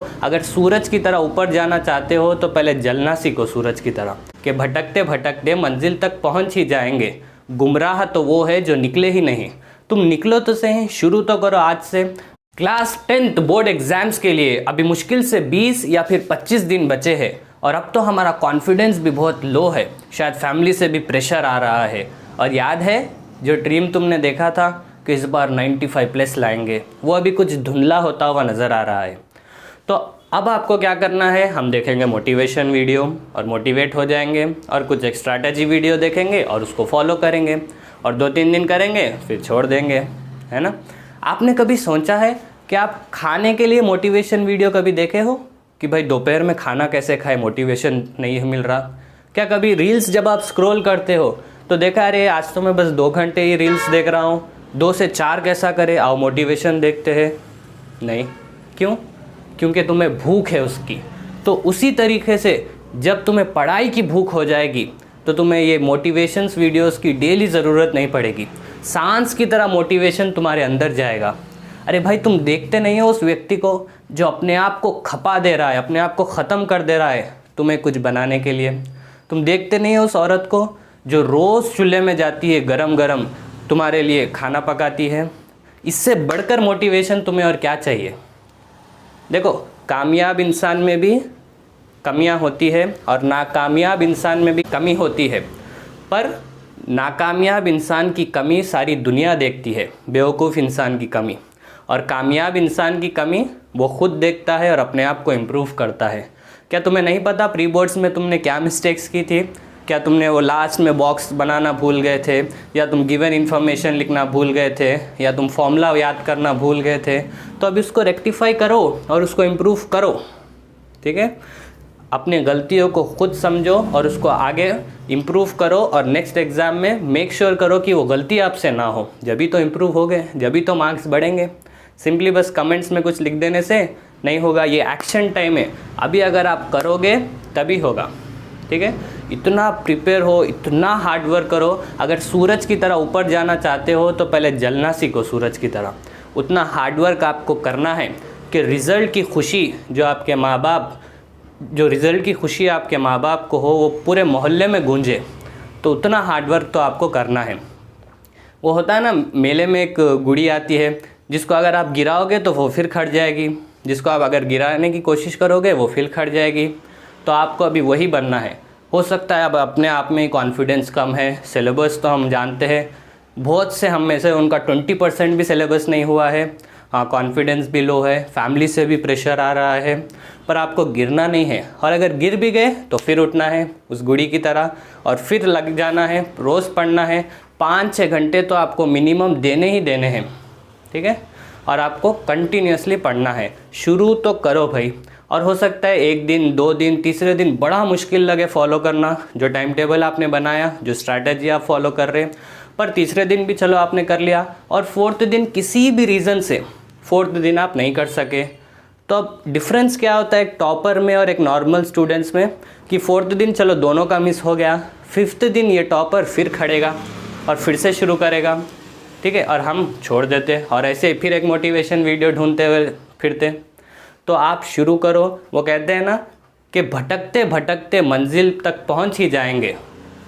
अगर सूरज की तरह ऊपर जाना चाहते हो तो पहले जलना सीखो सूरज की तरह, कि भटकते भटकते मंजिल तक पहुंच ही जाएंगे। गुमराह तो वो है जो निकले ही नहीं। तुम निकलो तो सही, शुरू तो करो आज से। क्लास 10th बोर्ड एग्जाम्स के लिए अभी मुश्किल से 20 या फिर 25 दिन बचे हैं और अब तो हमारा कॉन्फिडेंस भी बहुत लो है। शायद फैमिली से भी प्रेशर आ रहा है। और याद है जो ड्रीम तुमने देखा था कि इस बार 95+ लाएंगे, वो अभी कुछ धुंधला होता हुआ नज़र आ रहा है। तो अब आपको क्या करना है, हम देखेंगे मोटिवेशन वीडियो और मोटिवेट हो जाएंगे, और कुछ एक स्ट्रैटेजी वीडियो देखेंगे और उसको फॉलो करेंगे, और 2-3 दिन करेंगे फिर छोड़ देंगे, है ना। आपने कभी सोचा है कि आप खाने के लिए मोटिवेशन वीडियो कभी देखे हो कि भाई दोपहर में खाना कैसे खाए, मोटिवेशन नहीं मिल रहा? क्या कभी रील्स जब आप स्क्रॉल करते हो तो देखा अरे आज तो मैं बस 2 घंटे ही रील्स देख रहा हूँ, 2 से 4 कैसा करे, आओ मोटिवेशन देखते हैं? नहीं। क्यों? क्योंकि तुम्हें भूख है उसकी। तो उसी तरीके से जब तुम्हें पढ़ाई की भूख हो जाएगी तो तुम्हें ये मोटिवेशंस वीडियोस की डेली ज़रूरत नहीं पड़ेगी। सांस की तरह मोटिवेशन तुम्हारे अंदर जाएगा। अरे भाई तुम देखते नहीं हो उस व्यक्ति को जो अपने आप को खपा दे रहा है, अपने आप को ख़त्म कर दे रहा है तुम्हें कुछ बनाने के लिए? तुम देखते नहीं हो उस औरत को जो रोज़ चूल्हे में जाती है, गरम गरम तुम्हारे लिए खाना पकाती है? इससे बढ़कर मोटिवेशन तुम्हें और क्या चाहिए? देखो, कामयाब इंसान में भी कमियां होती है और नाकामयाब इंसान में भी कमी होती है, पर नाकामयाब इंसान की कमी सारी दुनिया देखती है, बेवकूफ़ इंसान की कमी। और कामयाब इंसान की कमी वो खुद देखता है और अपने आप को इम्प्रूव करता है। क्या तुम्हें नहीं पता प्री बोर्ड्स में तुमने क्या मिस्टेक्स की थी? क्या तुमने वो लास्ट में बॉक्स बनाना भूल गए थे, या तुम गिवन इन्फॉर्मेशन लिखना भूल गए थे, या तुम फॉर्मूला याद करना भूल गए थे? तो अभी उसको रेक्टिफाई करो और उसको इम्प्रूव करो, ठीक है। अपनी गलतियों को खुद समझो और उसको आगे इम्प्रूव करो, और नेक्स्ट एग्ज़ाम में मेक श्योर करो कि वो गलती आपसे ना हो। जब ही तो इम्प्रूव हो गए, जब ही तो मार्क्स बढ़ेंगे। सिंपली बस कमेंट्स में कुछ लिख देने से नहीं होगा, ये एक्शन टाइम है। अभी अगर आप करोगे तभी होगा, ठीक है। इतना प्रिपेयर हो, इतना हार्ड वर्क करो। अगर सूरज की तरह ऊपर जाना चाहते हो तो पहले जलना सीखो सूरज की तरह। उतना हार्ड वर्क आपको करना है कि रिज़ल्ट की खुशी जो आपके माँ बाप को हो वो पूरे मोहल्ले में गूंजे। तो उतना हार्ड वर्क तो आपको करना है। वो होता है ना, मेले में एक गुड़ी आती है जिसको अगर आप गिराओगे तो वो फिर खड़ जाएगी, जिसको आप अगर गिराने की कोशिश करोगे वो फिर खड़ जाएगी। तो आपको अभी वही बनना है। हो सकता है अब अपने आप में कॉन्फिडेंस कम है, सिलेबस तो हम जानते हैं, बहुत से हम में से उनका 20% भी सिलेबस नहीं हुआ है, हाँ कॉन्फिडेंस भी लो है, फैमिली से भी प्रेशर आ रहा है, पर आपको गिरना नहीं है। और अगर गिर भी गए तो फिर उठना है उस गुड़ी की तरह और फिर लग जाना है। रोज़ पढ़ना है, 5-6 घंटे तो आपको मिनिमम देने ही देने हैं, ठीक है। और आपको कंटिन्यूसली पढ़ना है। शुरू तो करो भाई। और हो सकता है 1 दिन 2 दिन तीसरे दिन बड़ा मुश्किल लगे फॉलो करना, जो टाइम टेबल आपने बनाया, जो स्ट्रैटेजी आप फॉलो कर रहे हैं, पर तीसरे दिन भी चलो आपने कर लिया, और 4th दिन किसी भी रीज़न से 4th दिन आप नहीं कर सके, तो अब डिफरेंस क्या होता है एक टॉपर में और एक नॉर्मल स्टूडेंट्स में, कि 4th दिन चलो दोनों का मिस हो गया, 5th दिन ये टॉपर फिर खड़ेगा और फिर से शुरू करेगा, ठीक है, और हम छोड़ देते और ऐसे फिर एक मोटिवेशन वीडियो ढूंढते हुए फिरते। तो आप शुरू करो। वो कहते हैं ना कि भटकते भटकते मंजिल तक पहुंच ही जाएंगे,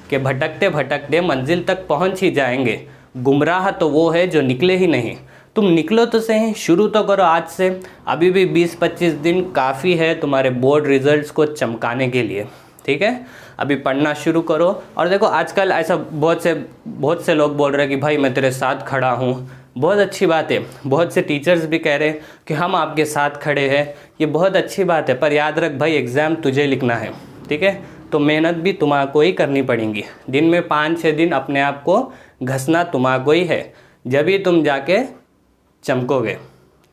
कि भटकते भटकते मंजिल तक पहुंच ही जाएंगे। गुमराह तो वो है जो निकले ही नहीं। तुम निकलो तो सही, शुरू तो करो आज से। अभी भी 20-25 दिन काफ़ी है तुम्हारे बोर्ड रिजल्ट्स को चमकाने के लिए, ठीक है। अभी पढ़ना शुरू करो। और देखो आजकल ऐसा बहुत से लोग बोल रहे हैं कि भाई मैं तेरे साथ खड़ा हूँ। बहुत अच्छी बात है, बहुत से टीचर्स भी कह रहे हैं कि हम आपके साथ खड़े हैं, ये बहुत अच्छी बात है, पर याद रख भाई एग्ज़ाम तुझे लिखना है, ठीक है। तो मेहनत भी तुम्हारे ही करनी पड़ेगी। दिन में 5-6 दिन अपने आप को घसना तुम्हारे ही है, जब भी तुम जाके चमकोगे,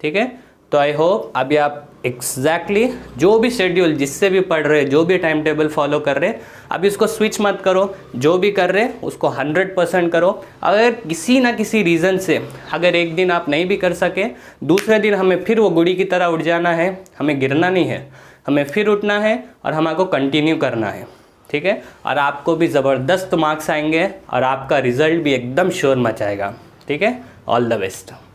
ठीक है। तो आई होप अभी आप एग्जैक्टली जो भी शेड्यूल जिससे भी पढ़ रहे, जो भी टाइम टेबल फॉलो कर रहे, अभी उसको स्विच मत करो। जो भी कर रहे उसको 100% करो। अगर किसी ना किसी रीज़न से अगर एक दिन आप नहीं भी कर सके, दूसरे दिन हमें फिर वो गुड़ी की तरह उठ जाना है। हमें गिरना नहीं है, हमें फिर उठना है और हमारे कंटिन्यू करना है, ठीक है। और आपको भी ज़बरदस्त मार्क्स आएंगे और आपका रिजल्ट भी एकदम श्योर मचाएगा, ठीक है। All the best.